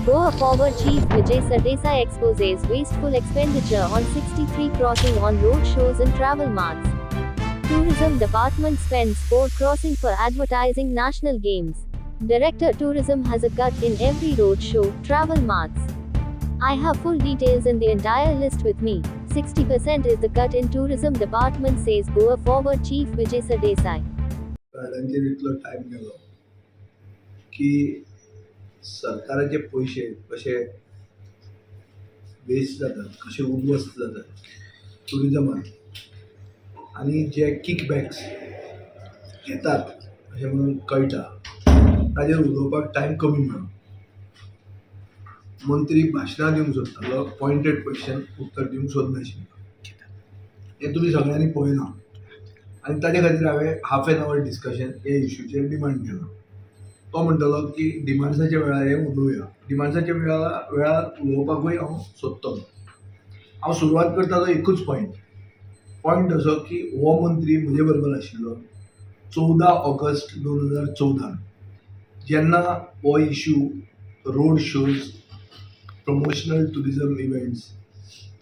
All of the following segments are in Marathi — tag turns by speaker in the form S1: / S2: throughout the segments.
S1: Goa Forward Chief Vijay Sardesai exposes wasteful expenditure on 63 crossing on road shows and travel marts. Tourism Department spends 4 crossing for advertising national games. Director Tourism has a cut in every road show, travel marts. I have full details in the entire list with me. 60% is the cut in Tourism Department, says Goa Forward Chief Vijay Sardesai.
S2: गाड्यांचेर इतलो टायम गेलो की सरकाराचे पैसे कशे वेस्ट जातात, कशे उद्ध्वस्त जातात टुरिजमात आणि जे किकबॅक्स घेतात अशें म्हणून कळटा ताजेर उलोवपाक टायम कमी मेळ्ळो. मंत्री भाशणां दिवंक सोदतालो, पॉयंटेड क्वेश्चन उत्तर दिवंक सोदनाशिल्लो. हें तुमी सगळ्यांनी पळयलां आनी ताजे खातीर हांवें हाफ एन आवर डिस्कशन हे इश्यूचेर डिमांड केलो. तो म्हणटलो की डिमांड्साच्या वेळार हें उलोवया. डिमांड्साच्या वेळार उलोवपाकूय हांव सोदतलो. हांव सुरवात करता तो एकूच पॉयंट असो की हो मंत्री म्हजे बरोबर आशिल्लो 14 ऑगस्ट 2014 जेन्ना हो issue road shows, promotional tourism events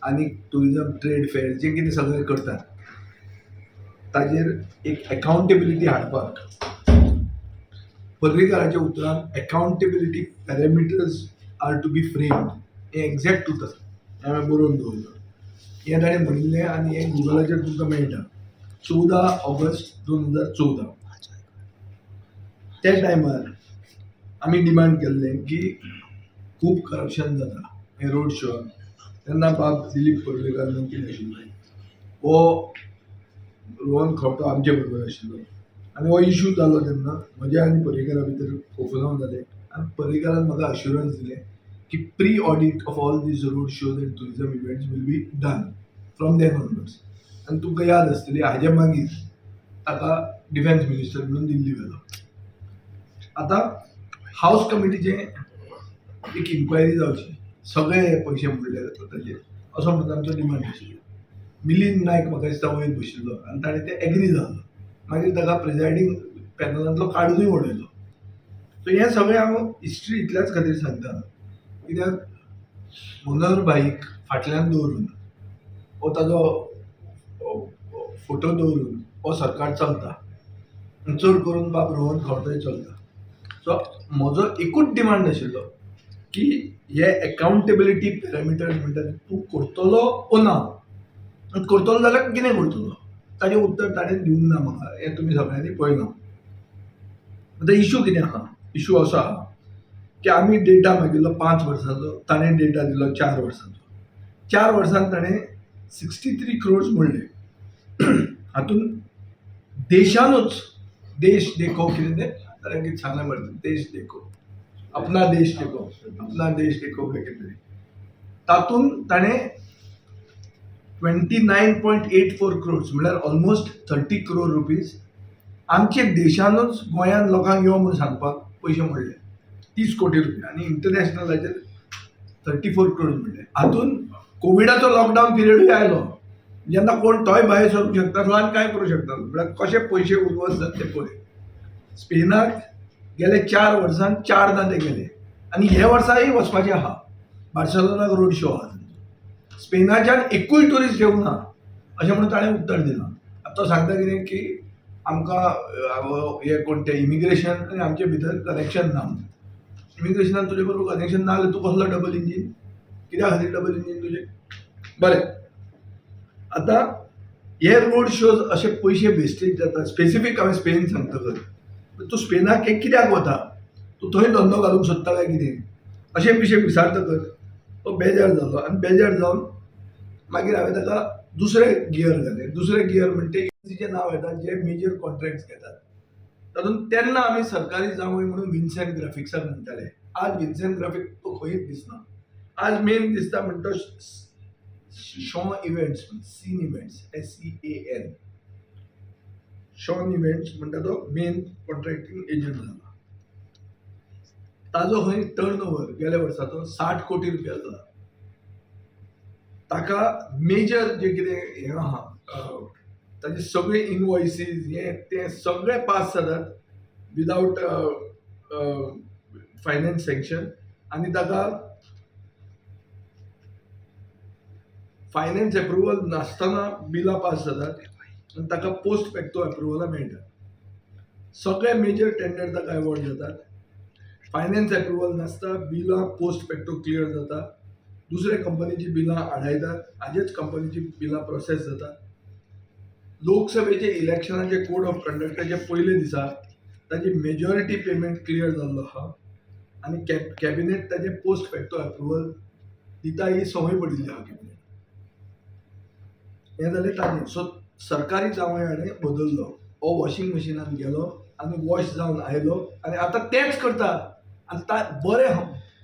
S2: आनी टुरिजम ट्रेड फेअर जे कितें सगळें करतात ताजेर एक अकाउंटेबिलिटी हाडपाक पर्रीकाराच्या उतरान accountability parameters are to be framed हें एक्झॅक्ट उतर हांवें बरोवन दवरलो. हें ताणें म्हणिल्लें आनी हें गुगलाचेर तुमकां मेळटा. 14 ऑगस्ट 2014 त्या टायमार आमी डिमांड केल्लें की खूब करप्शन जाता हे रोड शो. तेन्ना बाब दिलीप पर्रीकार मंत्री आशिल्लो, हो रोहन खंवटो आमचे बरोबर आशिल्लो आनी हो इश्यू जालो तेन्ना म्हज्या आनी पर्रीकारा भितर कोफुलाव जालें आनी पर्रीकारान म्हाका अश्युरन्स दिलें की pre audit of all these road shows and tourism events will be done from then onwards. आनी तुमकां याद आसतली हाजे मागीर ताका डिफेन्स मिनिस्टर म्हणून दिल्ली गेलो. आतां हावस कमिटीचें एक इन्क्वायरी जावची, सगळे पयशे मोडले ताजेर असो म्हणून आमचो डिमांड आशिल्लो. मिलिंद नायक म्हाका दिसता वयर बशिल्लो आनी ताणें तें एग्री जालो. मागीर ताका प्रिजायडींग पॅनलांतलो काडूनय उडयलो. सो हें सगळें हांव हिस्ट्री इतल्याच खातीर सांगता कित्याक मनोहर भाईक फाटल्यान दवरून हो ताजो फोटो दवरून हो सरकार चलता. चड करून बाब रोहन खंवटोय चलता. सो म्हजो एकूच डिमांड आशिल्लो की हे अकाउंटेबिलिटी पॅरामिटर्स म्हणटा तूं करतलो ओ ना, करतलो जाल्यार कितें करतलो ताजें उत्तर ताणें दिवंक ना म्हाका. हें तुमी सगळ्यांनी पळयलां. आतां इश्यू कितें आहा? इश्यू असो आहा की आमी डेटा मागिल्लो 5 वर्सांचो, ताणें डेटा दिलो 4 वर्सांचो. 4 वर्सांत ताणें 63 crores मोडले. हातून देशानूच देश देखो कितें तें ताणें कितें सांगलें मरे, देश देखो अपना देश देखो काय कितें तरी तातूंत ताणें 29.84 crores म्हळ्यार ऑलमोस्ट 30 crore रुपीज आमचे देशानूच गोंयान लोकांक यो म्हणून सांगपाक पयशे मोडले. 30 कोटी रुपया आनी इंटरनॅशनलाचेर 34 crores मोडले. हातून कोविडाचो लॉकडावन पिरियडूय आयलो जेन्ना कोण तोय भायर सरूंक शकतालो आनी काय करूंक शकतालो. म्हळ्यार कशे पयशे उद्ध्वस्त जाता ते पळय. स्पेनाक गेले 4 वर्सांत 4दा ते गेले आनी हे वर्साय वचपाचें आहा. बार्सेलोनाक रोड शो आहा. स्पेनाच्यान एकूय ट्युरिस्ट येवंक ना अशें म्हणून ताणें उत्तर दिलां. आतां तो सांगता कितें की आमकां हे कोण ते इमिग्रेशन आनी आमचे भितर कनेक्शन ना. इमिग्रेशनान तुजे बरोबर कनेक्शन ना जाल्यार तूं कसलो डबल इंजीन? कित्या खातीर डबल इंजीन तुजें? बरें, आतां हे रोड शोज अशे पयशे वेस्टेज जाता. स्पेसिफीक हांवें स्पेन सांगतकच तूं स्पेनाक कित्याक वता? तूं थंय धंदो घालूंक सोदता काय कितें अशें पिशें विचारतकच तो बेजार जालो आनी बेजार जावन मागीर हांवें ताका दुसरें गियर घालें. दुसरें गियर म्हणजे एजन्सीचें नांव येता जे मेजर कॉन्ट्रॅक्ट्स घेतात. तातूंत तेन्ना आमी सरकारी जावंय म्हणून विन्सेंट ग्राफिक्साक म्हणटाले. आज विन्सेंट ग्राफिक्स तो खंयच दिसना. आज मेन दिसता म्हणटा Sean events, Sean events, SEAN Sean events म्हणटा तो मेन कॉन्ट्रॅक्टिंग एजंट जाला. ताजो खंय टर्न ओवर गेल्या वर्साचो 60 कोटी रुपया जाला. ताका मेजर जे कितें हें आहा ताजे सगळे इनवॉयसीस हे ते सगळे पास जातात विदाउट फायनान्स सँक्शन आनी ताका फायनान्स एप्रुवल नासतना बिलां पास जातात आनी ताका पोस्ट फॅक्टो एप्रुवलां मेळटात. सगळे मेजर टेंडर ताका एवॉर्ड जातात. फायनान्स एप्रुवल नासता, बिलां पोस्ट फॅक्टो क्लियर जाता, दुसऱ्या कंपनीची बिलां आडायतात, हाजेच कंपनीची बिलां प्रोसेस जातात. लोकसभेचे इलेक्शनाचे कोड ऑफ कंडक्टाचे पयले दिसा ताची मेजॉरिटी पेमेंट क्लियर जाल्लो आहा आनी कॅबिनेट ताचे पोस्ट फॅक्टो एप्रुवल दिता ही संवय पडिल्ली आहा कॅबिनेट. हें जालें ताजें. सो सरकारी जावंय हाणें बदललो. हो वॉशिंग मशिनान गेलो आनी वॉश जावन आयलो आनी आतां तेंच करता आनी बरें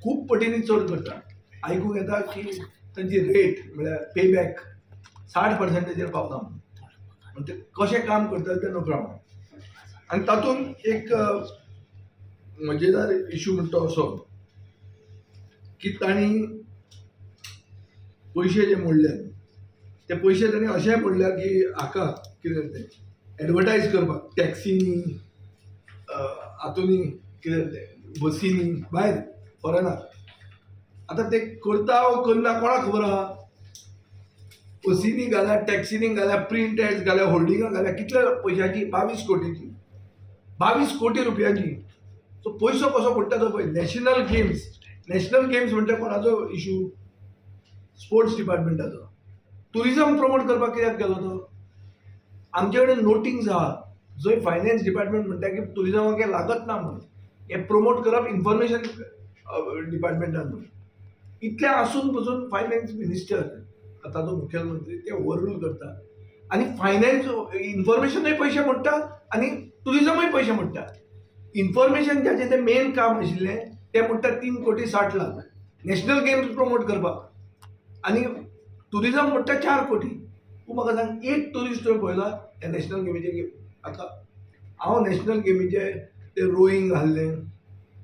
S2: खूब पटींनी चड करता. आयकूंक येता की तांची रेट म्हळ्यार पेबॅक 60% पावता म्हणून. म्हणजे कशें काम करता तें नोकरा आनी तातूंत एक मजेदार इशू म्हणटा तो असो की तांणी पयशे जे मोडल्यात ते पयशे तांणी अशें मोडल्या की हाका कितें तें एडवर्टायज करपाक टॅक्सीनी हातूंनी कितें तें बसींनी भायर फॉरेनाक. आतां ते करता वो करना कोणाक खबर आहा. बसींनी घाल्या, टॅक्सीनी घाल्या, प्रिंट एड्स घाल्या, होल्डिंगां घाल्या, कितल्या पयशांची 22 कोटीची, 22 कोटी रुपयांची. सो पयसो कसो पडटा तो पळय. नॅशनल गेम्स म्हणजे कोणाचो इशू, स्पोर्ट्स डिपार्टमेंटाचो. टुरिजम प्रमोट करपाक कित्याक गेलो तो. आमचे कडेन नोटिंग्स आहा जंय फायनान्स डिपार्टमेंट म्हणटा की टुरिजमाक हें लागत ना म्हणून. हें प्रमोट करप इन्फॉर्मेशन डिपार्टमेंटान म्हणून. इतलें आसून पसून फायनान्स मिनिस्टर आतांचो मुख्यमंत्री ते ओवररूल करता आनी फायनान्स इन्फॉर्मेशनूय पयशे मोडटा आनी टुरिजमूय पयशे मोडटा. इन्फॉर्मेशन जाचें तें मेन काम आशिल्लें तें मोडटा 3 कोटी 60 लाख नॅशनल गेम्स प्रमोट करपाक आनी टुरिजम मोडटा 4 कोटी. तूं म्हाका सांग एक टुरिस्ट तुवें पळयला ह्या नॅशनल गेमीचे हाका. हांव नॅशनल गेमीचे ते रोईंग आहलें,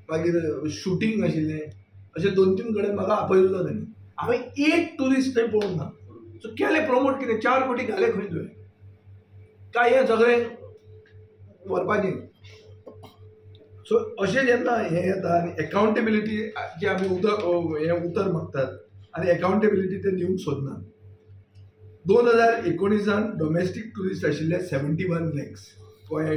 S2: मागीर शुटींग आशिल्लें, अशें 2-3 कडेन म्हाका आपयल्लो तांणी. हांवें एक टुरिस्ट थंय पळोवंक ना. सो केलें प्रमोट कितें 4 कोटी घाले खंय तुवें काय हें सगळें व्हरपाचें. सो अशें जेन्ना हें येता आनी एकावंटेबिलिटी जे आमी हें उतर मागतात आनी एकावंटेबिलिटी ते दिवंक सोदनात. 2019 डोमेस्टीक टुरिस्ट आशिल्ले 71 लॅक्स गोंया